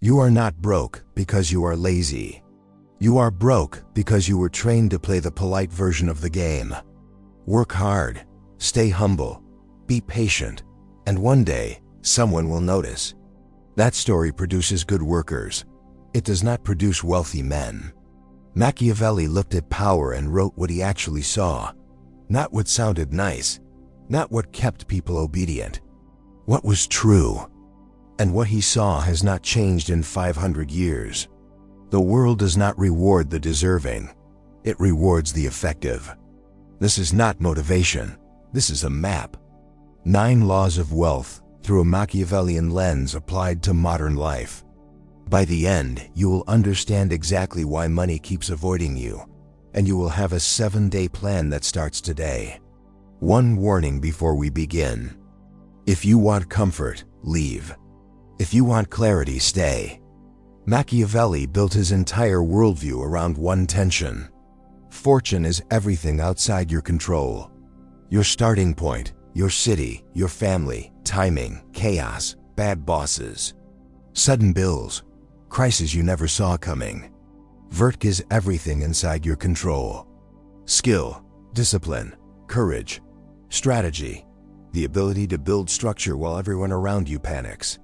You are not broke because you are lazy. You are broke because you were trained to play the polite version of the game. Work hard, stay humble, be patient, and one day, someone will notice. That story produces good workers. It does not produce wealthy men. Machiavelli looked at power and wrote what he actually saw, not what sounded nice, not what kept people obedient. What was true. And what he saw has not changed in 500 years. The world does not reward the deserving. It rewards the effective. This is not motivation. This is a map. 9 laws of wealth through a Machiavellian lens applied to modern life. By the end, you will understand exactly why money keeps avoiding you, and you will have a 7-day plan that starts today. One warning before we begin. If you want comfort, leave. If you want clarity, stay. Machiavelli built his entire worldview around one tension. Fortune is everything outside your control. Your starting point, your city, your family, timing, chaos, bad bosses, sudden bills, crises you never saw coming. Vert is everything inside your control. Skill, discipline, courage, strategy, the ability to build structure while everyone around you panics.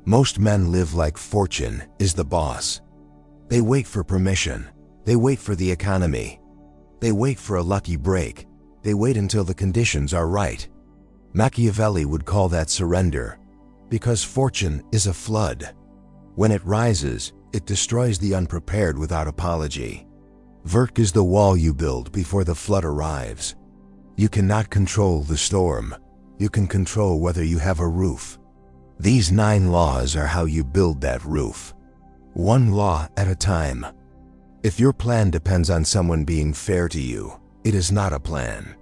Most men live like fortune is the boss. They wait for permission. They wait for the economy. They wait for a lucky break. They wait until the conditions are right. Machiavelli would call that surrender, because fortune is a flood. When it rises, it destroys the unprepared without apology. Vert is the wall you build before the flood arrives. You cannot control the storm. You can control whether you have a roof. These 9 laws are how you build that roof. 1 law at a time. If your plan depends on someone being fair to you, it is not a plan.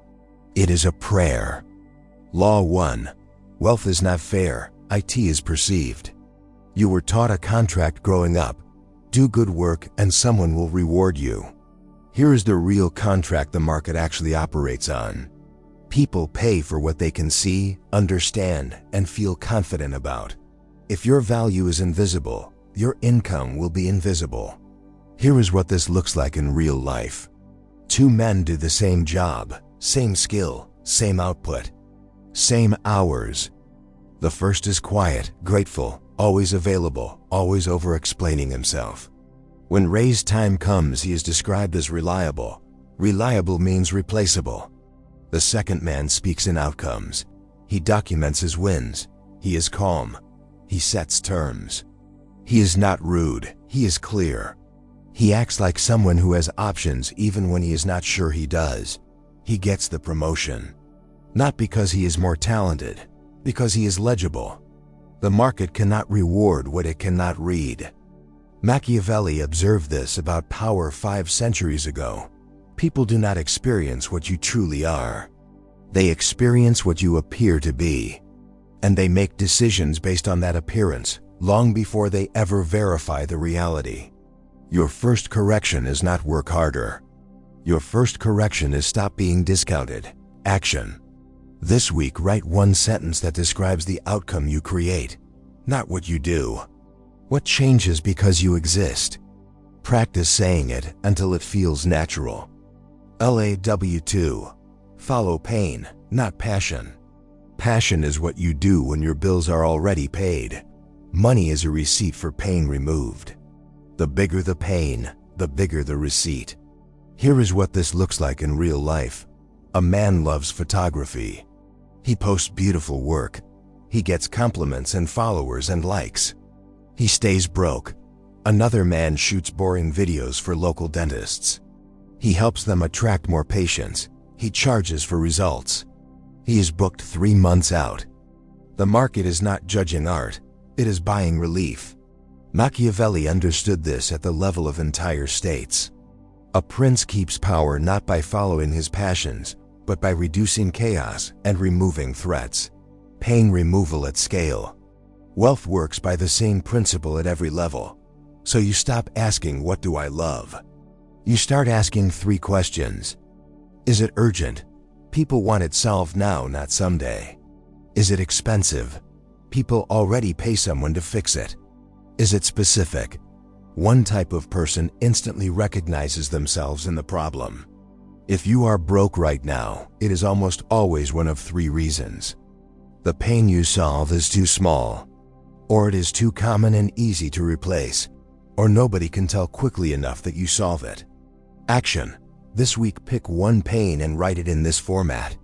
It is a prayer. Law 1. Wealth is not fair, it is perceived. You were taught a contract growing up. Do good work and someone will reward you. Here is the real contract the market actually operates on. People pay for what they can see, understand, and feel confident about. If your value is invisible, your income will be invisible. Here is what this looks like in real life. 2 men do the same job, same skill, same output, same hours. The first is quiet, grateful, always available, always over-explaining himself. When raise time comes, he is described as reliable. Reliable means replaceable. The second man speaks in outcomes. He documents his wins. He is calm. He sets terms. He is not rude. He is clear. He acts like someone who has options even when he is not sure he does. He gets the promotion. Not because he is more talented, because he is legible. The market cannot reward what it cannot read. Machiavelli observed this about power 5 centuries ago. People do not experience what you truly are. They experience what you appear to be. And they make decisions based on that appearance, long before they ever verify the reality. Your first correction is not work harder. Your first correction is stop being discounted. Action. This week, write 1 sentence that describes the outcome you create, not what you do. What changes because you exist? Practice saying it until it feels natural. LAW2. Follow pain, not passion. Passion is what you do when your bills are already paid. Money is a receipt for pain removed. The bigger the pain, the bigger the receipt. Here is what this looks like in real life. A man loves photography. He posts beautiful work. He gets compliments and followers and likes. He stays broke. Another man shoots boring videos for local dentists. He helps them attract more patients. He charges for results. He is booked 3 months out. The market is not judging art. It is buying relief. Machiavelli understood this at the level of entire states. A prince keeps power not by following his passions, but by reducing chaos and removing threats. Pain removal at scale. Wealth works by the same principle at every level. So you stop asking, what do I love? You start asking 3 questions. Is it urgent? People want it solved now, not someday. Is it expensive? People already pay someone to fix it. Is it specific? One type of person instantly recognizes themselves in the problem. If you are broke right now, it is almost always one of three reasons. The pain you solve is too small, or it is too common and easy to replace, or nobody can tell quickly enough that you solve it. Action. This week pick one pain and write it in this format.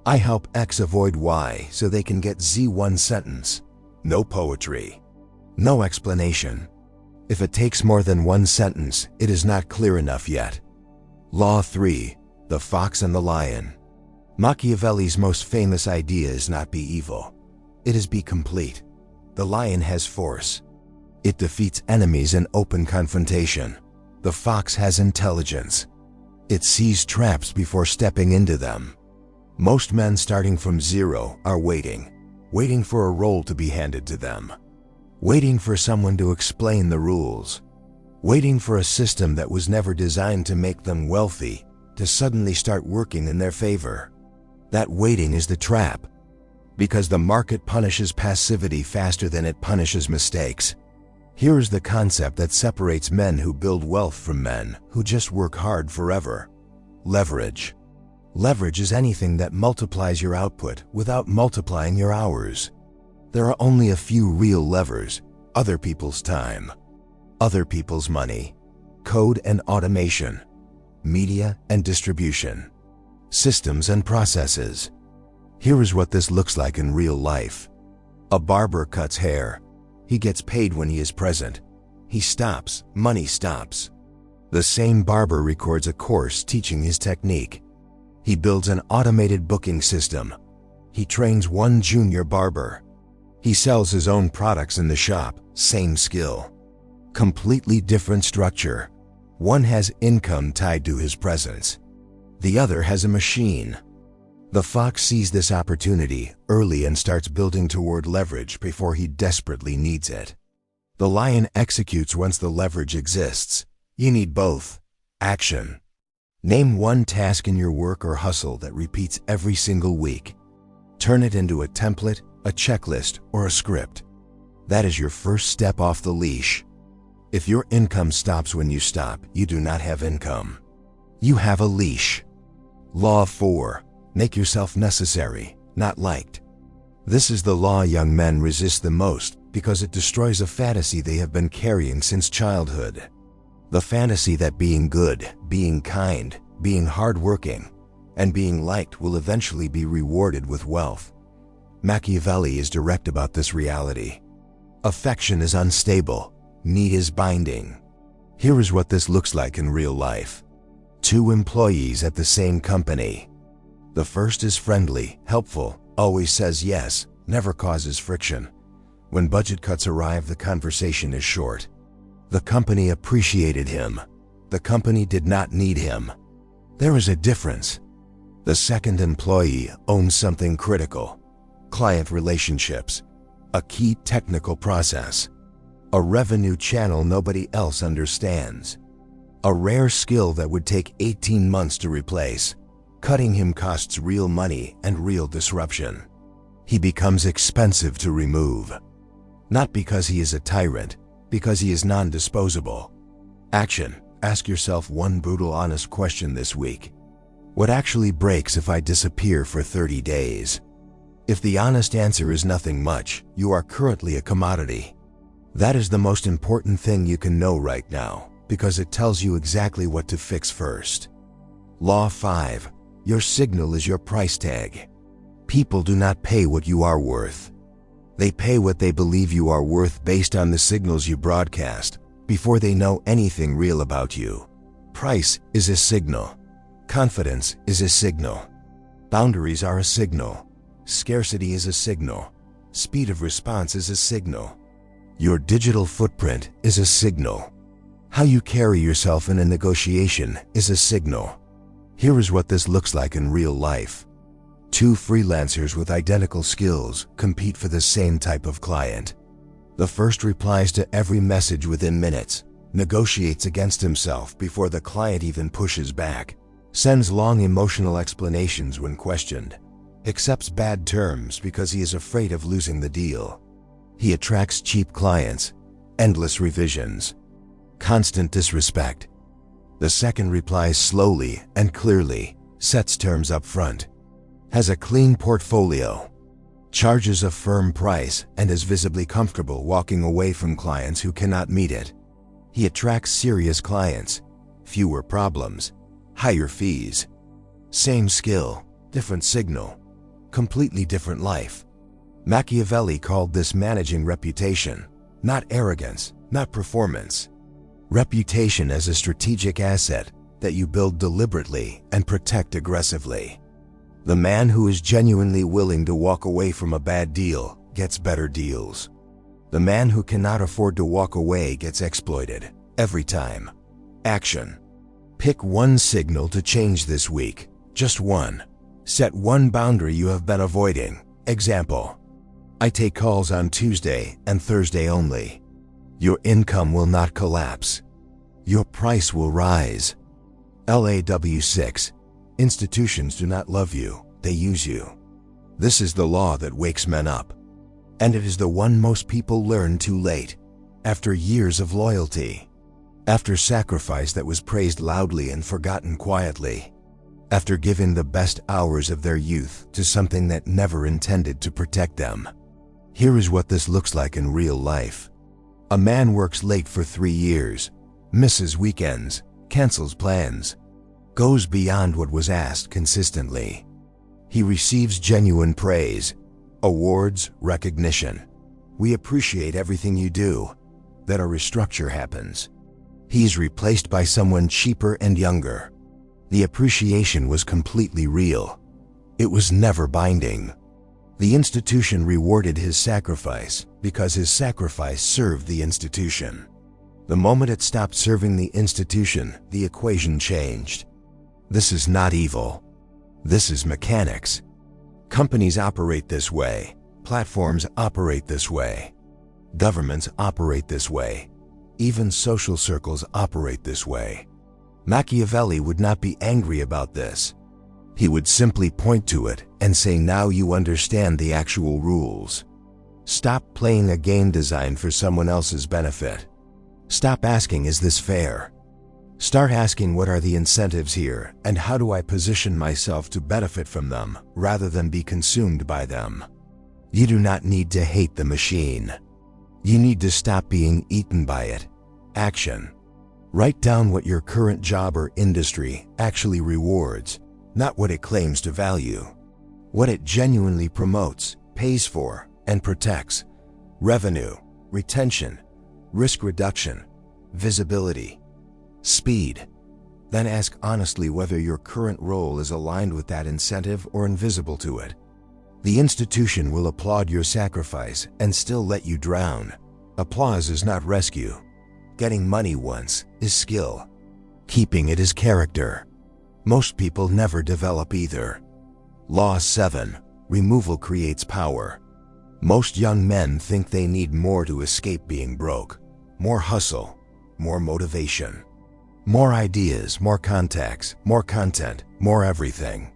I help X avoid Y so they can get Z. One sentence. No poetry. No explanation. If it takes more than one sentence, it is not clear enough yet. Law 3. The Fox and the Lion. Machiavelli's most famous idea is not be evil. It is be complete. The lion has force. It defeats enemies in open confrontation. The fox has intelligence. It sees traps before stepping into them. Most men starting from zero are waiting for a role to be handed to them. Waiting for someone to explain the rules. Waiting for a system that was never designed to make them wealthy to suddenly start working in their favor. That waiting is the trap, because the market punishes passivity faster than it punishes mistakes. Here is the concept that separates men who build wealth from men who just work hard forever. Leverage. Leverage is anything that multiplies your output without multiplying your hours. There are only a few real levers: other people's time, other people's money, code and automation, media and distribution, systems and processes. Here is what this looks like in real life. A barber cuts hair. He gets paid when he is present. He stops, money stops. The same barber records a course teaching his technique. He builds an automated booking system. He trains one junior barber. He sells his own products in the shop, same skill. Completely different structure. One has income tied to his presence. The other has a machine. The fox sees this opportunity early and starts building toward leverage before he desperately needs it. The lion executes once the leverage exists. You need both. Action. Name one task in your work or hustle that repeats every single week. Turn it into a template, a checklist, or a script. That is your first step off the leash. If your income stops when you stop, you do not have income. You have a leash. Law 4. Make yourself necessary, not liked. This is the law young men resist the most because it destroys a fantasy they have been carrying since childhood. The fantasy that being good, being kind, being hardworking, and being liked will eventually be rewarded with wealth. Machiavelli is direct about this reality. Affection is unstable. Need is binding. Here is what this looks like in real life. Two employees at the same company. The first is friendly, helpful, always says yes, never causes friction. When budget cuts arrive, the conversation is short. The company appreciated him. The company did not need him. There is a difference. The second employee owns something critical: client relationships, a key technical process, a revenue channel nobody else understands, a rare skill that would take 18 months to replace. Cutting him costs real money and real disruption. He becomes expensive to remove. Not because he is a tyrant, because he is non-disposable. Action. Ask yourself one brutal, honest question this week. What actually breaks if I disappear for 30 days? If the honest answer is nothing much, you are currently a commodity. That is the most important thing you can know right now, because it tells you exactly what to fix first. Law 5. Your signal is your price tag. People do not pay what you are worth. They pay what they believe you are worth based on the signals you broadcast, before they know anything real about you. Price is a signal. Confidence is a signal. Boundaries are a signal. Scarcity is a signal. Speed of response is a signal. Your digital footprint is a signal. How you carry yourself in a negotiation is a signal. Here is what this looks like in real life. Two freelancers with identical skills compete for the same type of client. The first replies to every message within minutes, negotiates against himself before the client even pushes back, sends long emotional explanations when questioned, accepts bad terms because he is afraid of losing the deal. He attracts cheap clients, endless revisions, constant disrespect. The second replies slowly and clearly, sets terms up front, has a clean portfolio, charges a firm price, and is visibly comfortable walking away from clients who cannot meet it. He attracts serious clients, fewer problems, higher fees. Same skill, different signal, completely different life. Machiavelli called this managing reputation, not arrogance, not performance. Reputation as a strategic asset that you build deliberately and protect aggressively. The man who is genuinely willing to walk away from a bad deal gets better deals. The man who cannot afford to walk away gets exploited, every time. Action. Pick one signal to change this week, just one. Set one boundary you have been avoiding. Example: I take calls on Tuesday and Thursday only. Your income will not collapse. Your price will rise. LAW 6. Institutions do not love you, they use you. This is the law that wakes men up. And it is the one most people learn too late, after years of loyalty, after sacrifice that was praised loudly and forgotten quietly, after giving the best hours of their youth to something that never intended to protect them. Here is what this looks like in real life. A man works late for 3 years, misses weekends, cancels plans, goes beyond what was asked consistently. He receives genuine praise, awards, recognition. We appreciate everything you do. Then a restructure happens. He's replaced by someone cheaper and younger. The appreciation was completely real. It was never binding. The institution rewarded his sacrifice because his sacrifice served the institution. The moment it stopped serving the institution, the equation changed. This is not evil. This is mechanics. Companies operate this way. Platforms operate this way. Governments operate this way. Even social circles operate this way. Machiavelli would not be angry about this. He would simply point to it and say, now you understand the actual rules. Stop playing a game designed for someone else's benefit. Stop asking, is this fair? Start asking, what are the incentives here, and how do I position myself to benefit from them, rather than be consumed by them? You do not need to hate the machine. You need to stop being eaten by it. Action. Write down what your current job or industry actually rewards, not what it claims to value. What it genuinely promotes, pays for, and protects. Revenue, retention, risk reduction, visibility, speed. Then ask honestly whether your current role is aligned with that incentive or invisible to it. The institution will applaud your sacrifice and still let you drown. Applause is not rescue. Getting money once is skill. Keeping it is character. Most people never develop either. Law 7. Removal creates power. Most young men think they need more to escape being broke. More hustle, more motivation, more ideas, more contacts, more content, more everything.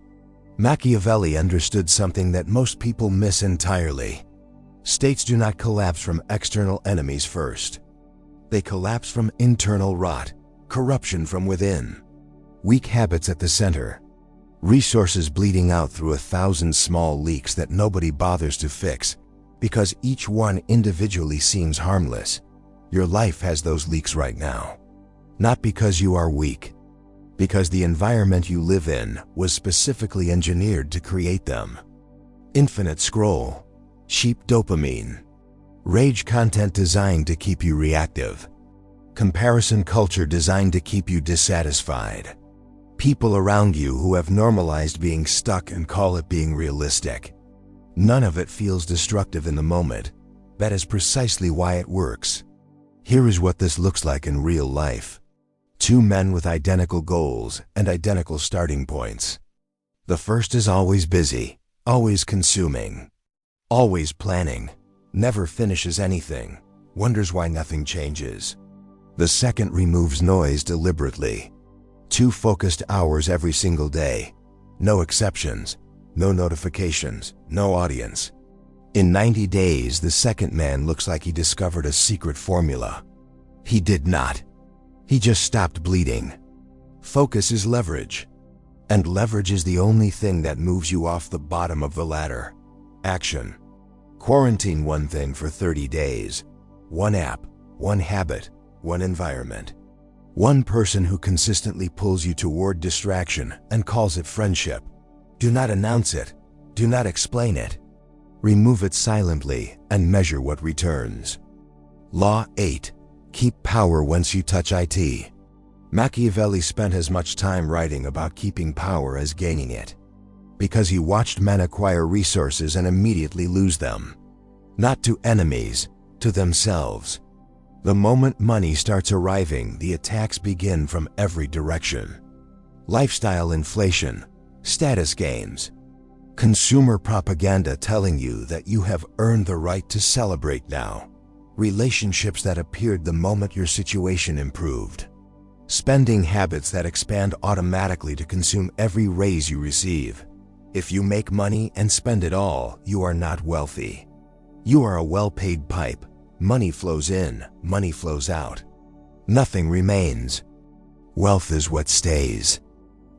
Machiavelli understood something that most people miss entirely. States do not collapse from external enemies first. They collapse from internal rot, corruption from within, weak habits at the center, resources bleeding out through 1,000 small leaks that nobody bothers to fix, because each one individually seems harmless. Your life has those leaks right now. Not because you are weak, because the environment you live in was specifically engineered to create them. Infinite scroll, cheap dopamine, rage content designed to keep you reactive, comparison culture designed to keep you dissatisfied, people around you who have normalized being stuck and call it being realistic. None of it feels destructive in the moment. That is precisely why it works. Here is what this looks like in real life. 2 men with identical goals and identical starting points. The first is always busy, always consuming, always planning, never finishes anything, wonders why nothing changes. The second removes noise deliberately. 2 focused hours every single day. No exceptions, no notifications, no audience. In 90 days, the second man looks like he discovered a secret formula. He did not. He just stopped bleeding. Focus is leverage. And leverage is the only thing that moves you off the bottom of the ladder. Action. Quarantine one thing for 30 days. One app, one habit, one environment. One person who consistently pulls you toward distraction and calls it friendship. Do not announce it. Do not explain it. Remove it silently and measure what returns. Law 8. Keep power once you touch it. Machiavelli spent as much time writing about keeping power as gaining it, because he watched men acquire resources and immediately lose them. Not to enemies, to themselves. The moment money starts arriving, the attacks begin from every direction. Lifestyle inflation, status gains, consumer propaganda telling you that you have earned the right to celebrate now, relationships that appeared the moment your situation improved, spending habits that expand automatically to consume every raise you receive. If you make money and spend it all, you are not wealthy. You are a well-paid pipe. Money flows in, money flows out. Nothing remains. Wealth is what stays.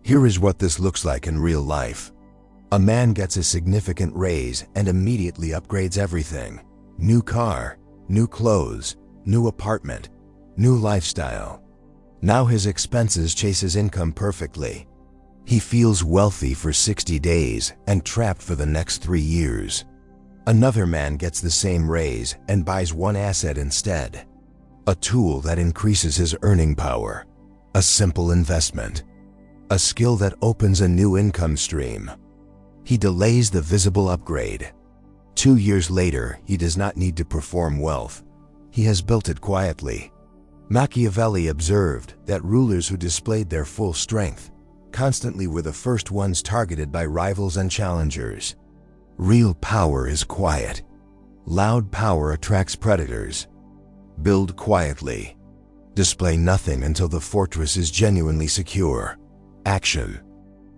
Here is what this looks like in real life. A man gets a significant raise and immediately upgrades everything. New car, new clothes, new apartment, new lifestyle. Now his expenses chase his income perfectly. He feels wealthy for 60 days and trapped for the next 3 years. Another man gets the same raise and buys one asset instead. A tool that increases his earning power. A simple investment. A skill that opens a new income stream. He delays the visible upgrade. 2 years later, he does not need to perform wealth. He has built it quietly. Machiavelli observed that rulers who displayed their full strength constantly were the first ones targeted by rivals and challengers. Real power is quiet. Loud power attracts predators. Build quietly. Display nothing until the fortress is genuinely secure. Action.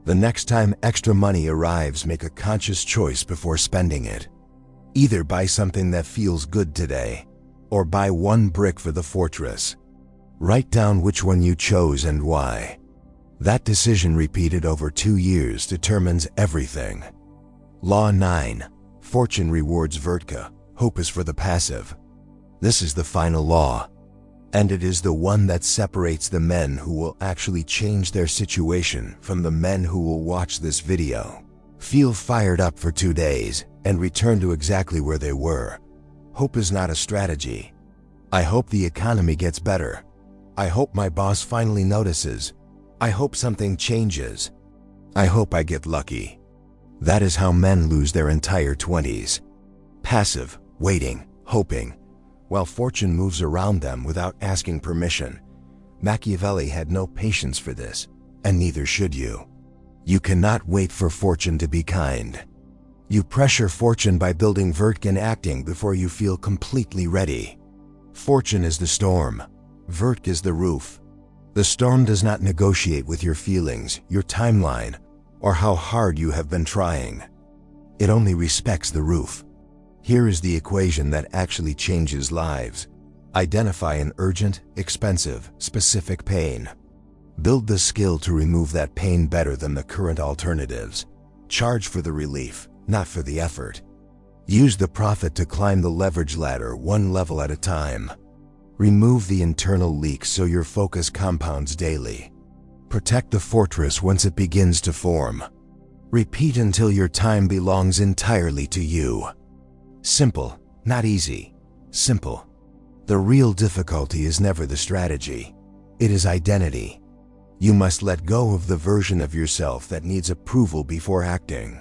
The next time extra money arrives, make a conscious choice before spending it. Either buy something that feels good today, or buy one brick for the fortress. Write down which one you chose and why. That decision repeated over 2 years determines everything. Law 9. Fortune rewards vodka. Hope is for the passive. This is the final law. And it is the one that separates the men who will actually change their situation from the men who will watch this video. Feel fired up for 2 days and return to exactly where they were. Hope is not a strategy. I hope the economy gets better. I hope my boss finally notices. I hope something changes. I hope I get lucky. That is how men lose their entire 20s. Passive, waiting, hoping, while fortune moves around them without asking permission. Machiavelli had no patience for this, and neither should you. You cannot wait for fortune to be kind. You pressure fortune by building vodka and acting before you feel completely ready. Fortune is the storm. Vodka is the roof. The storm does not negotiate with your feelings, your timeline, or how hard you have been trying. It only respects the roof. Here is the equation that actually changes lives. Identify an urgent, expensive, specific pain. Build the skill to remove that pain better than the current alternatives. Charge for the relief, not for the effort. Use the profit to climb the leverage ladder one level at a time. Remove the internal leaks so your focus compounds daily. Protect the fortress once it begins to form. Repeat until your time belongs entirely to you. Simple, not easy. Simple. The real difficulty is never the strategy. It is identity. You must let go of the version of yourself that needs approval before acting.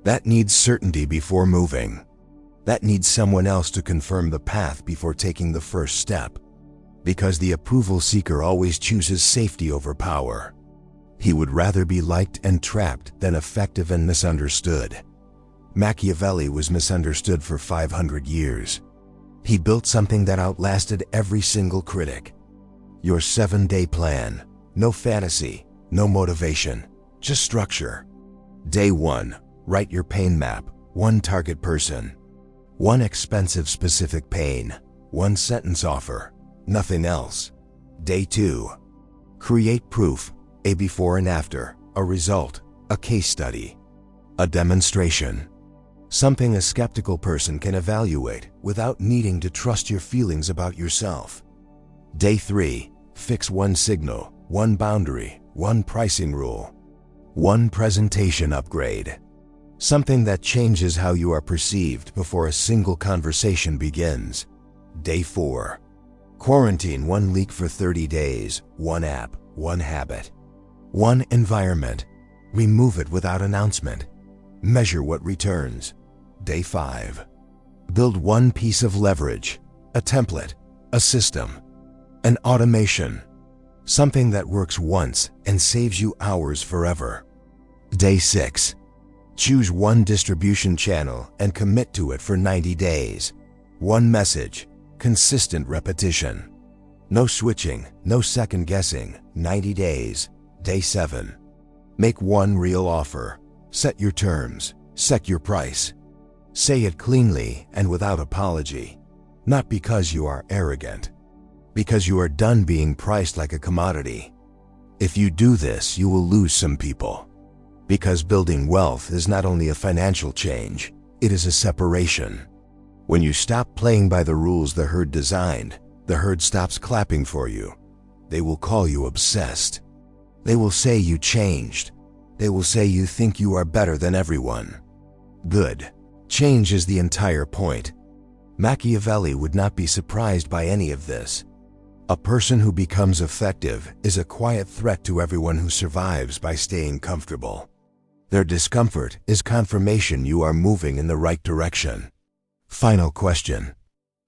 That needs certainty before moving. That needs someone else to confirm the path before taking the first step. Because the approval seeker always chooses safety over power. He would rather be liked and trapped than effective and misunderstood. Machiavelli was misunderstood for 500 years. He built something that outlasted every single critic. Your 7-day plan. No fantasy, no motivation, just structure. Day 1. Write your pain map. One target person. One expensive specific pain. One sentence offer. Nothing else. Day 2. Create proof. A before and after. A result. A case study. A demonstration. Something a skeptical person can evaluate without needing to trust your feelings about yourself. Day 3. Fix one signal, one boundary, one pricing rule. One presentation upgrade. Something that changes how you are perceived before a single conversation begins. Day 4. Quarantine one leak for 30 days, one app, one habit. One environment. Remove it without announcement. Measure what returns. Day 5. Build one piece of leverage, a template, a system, an automation. Something that works once and saves you hours forever. Day 6. Choose one distribution channel and commit to it for 90 days. One message, consistent repetition. No switching, no second guessing, 90 days. Day 7. Make one real offer. Set your terms, set your price. Say it cleanly and without apology. Not because you are arrogant, because you are done being priced like a commodity. If you do this, you will lose some people. Because building wealth is not only a financial change, it is a separation. When you stop playing by the rules the herd designed, the herd stops clapping for you. They will call you obsessed. They will say you changed. They will say you think you are better than everyone. Good. Change is the entire point. Machiavelli would not be surprised by any of this. A person who becomes effective is a quiet threat to everyone who survives by staying comfortable. Their discomfort is confirmation you are moving in the right direction. Final question.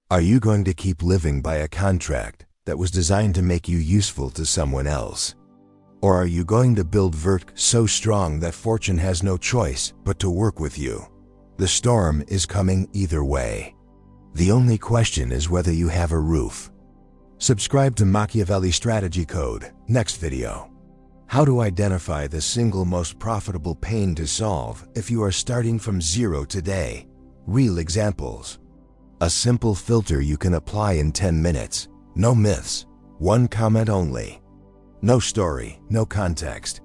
Are you going to keep living by a contract that was designed to make you useful to someone else? Or are you going to build vert so strong that fortune has no choice but to work with you? The storm is coming either way. The only question is whether you have a roof. Subscribe to Machiavelli Strategy Code. Next video. How to identify the single most profitable pain to solve if you are starting from zero today. Real examples. A simple filter you can apply in 10 minutes. No myths. One comment only. No story, no context.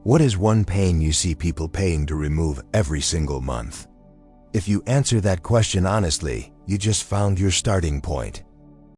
What is one pain you see people paying to remove every single month? If you answer that question honestly, you just found your starting point.